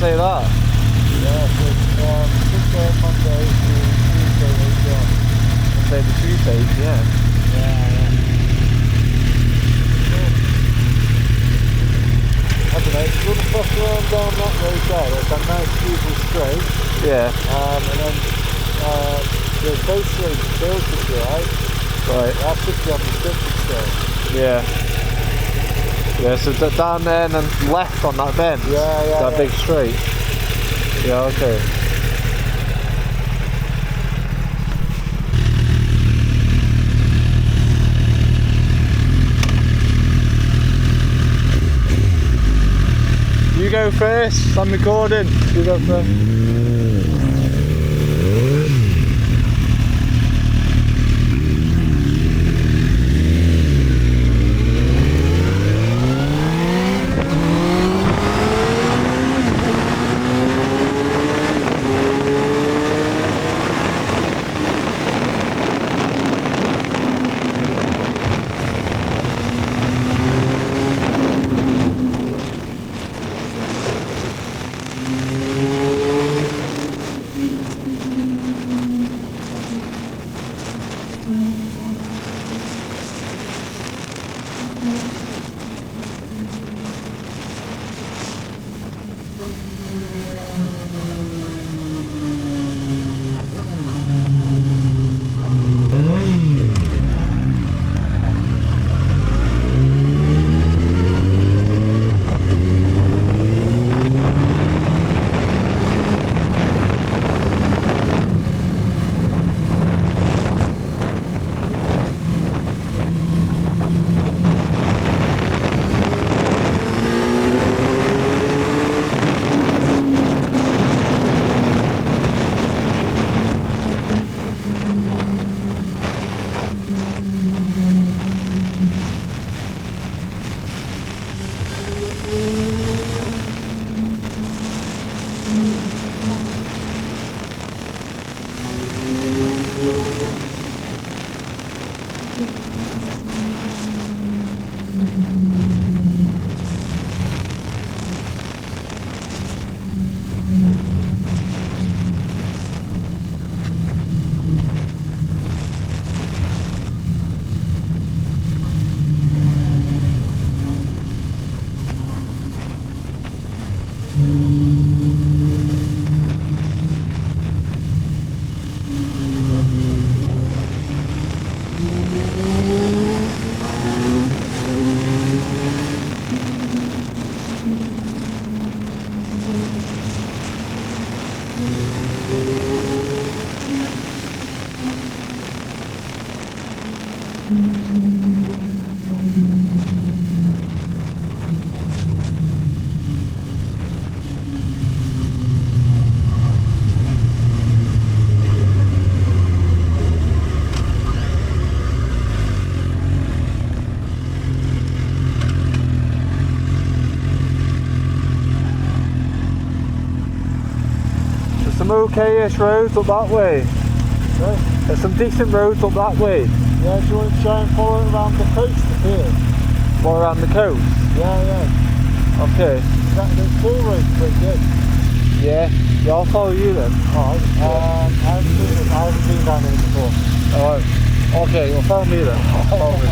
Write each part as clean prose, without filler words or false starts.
say that? Yeah, so it's 6 Monday to Tuesday, 8 on. Monday to Tuesday, yeah. Yeah. I don't know, if you want to fuck around down that road there, there's a nice beautiful straight. Yeah. And then there's basically built to drive. Right. That should be on the description still. Yeah. Yeah, so down there and then left on that bend. Yeah. That big straight. Yeah, okay. You go first, I'm recording. You go first. Some okay-ish roads up that way. Right. There's some decent roads up that way. Yeah, do you want to try and follow it around the coast of here? More around the coast? Yeah. Okay. The toll road's pretty good. Yeah, I'll follow you then. Alright. I haven't been down here before. Alright. Okay, well follow me then. Follow me.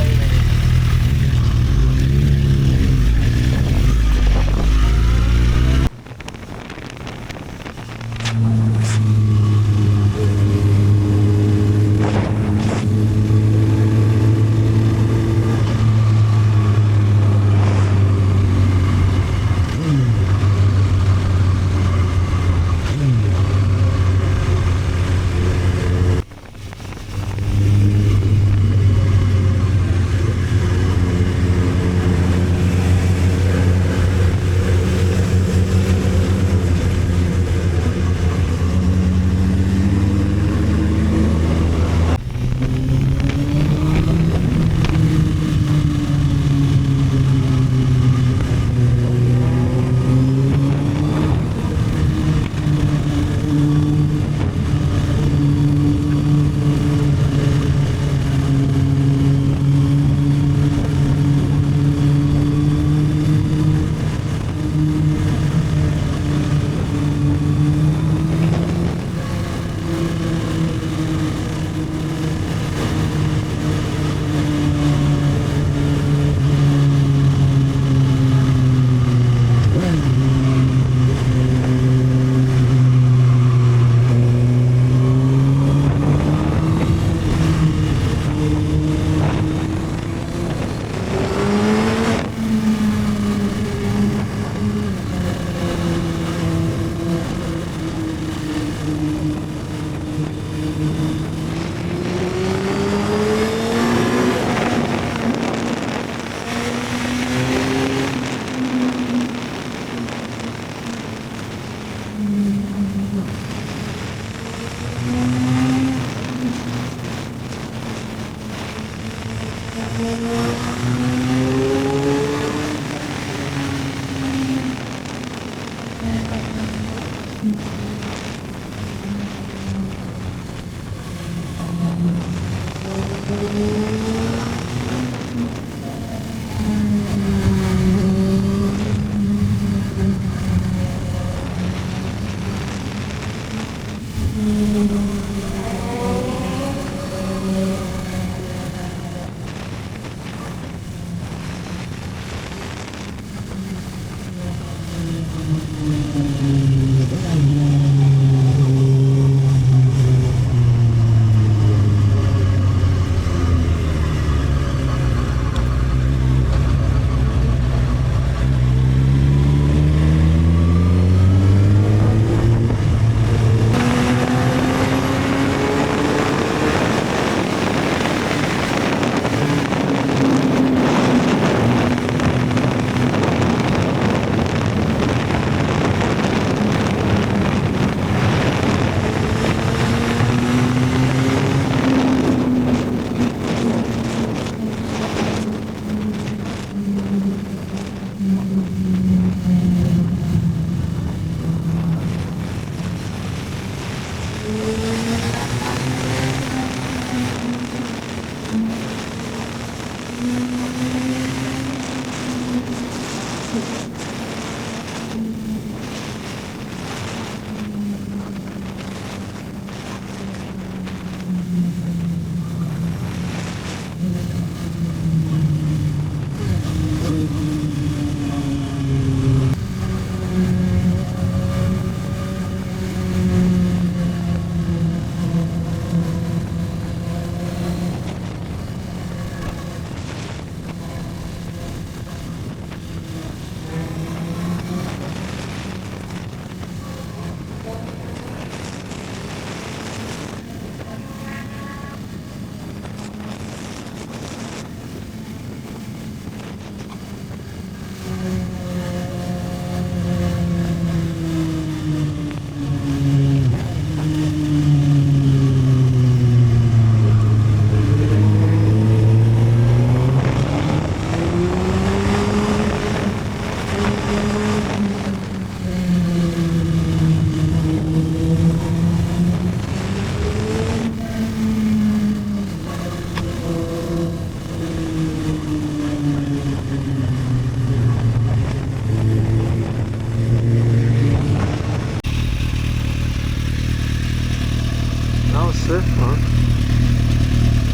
Yeah, alright.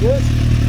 Yes.